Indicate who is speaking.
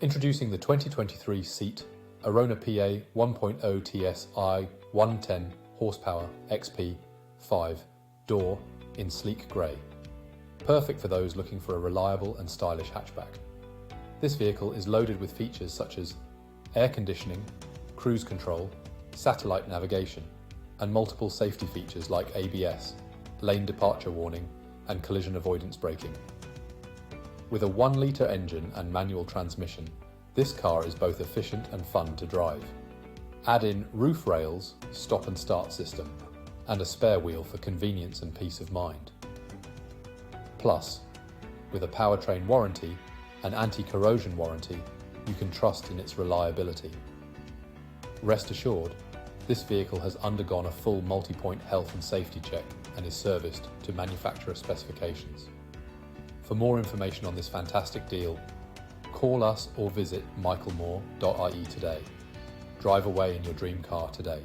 Speaker 1: Introducing the 2023 Seat Arona PA 1.0 TSI 110 horsepower XP 5 door in sleek grey. Perfect for those looking for a reliable and stylish hatchback. This vehicle is loaded with features such as air conditioning, cruise control, satellite navigation, and multiple safety features like ABS, lane departure warning, and collision avoidance braking. With a 1-litre engine and manual transmission, this car is both efficient and fun to drive. Add in roof rails, stop and start system, and a spare wheel for convenience and peace of mind. Plus, with a Powertrain warranty and anti-corrosion warranty, you can trust in its reliability. Rest assured, this vehicle has undergone a full multi-point health and safety check and is serviced to manufacturer specifications. For more information on this fantastic deal, call us or visit michaelmoore.ie today. Drive away in your dream car today.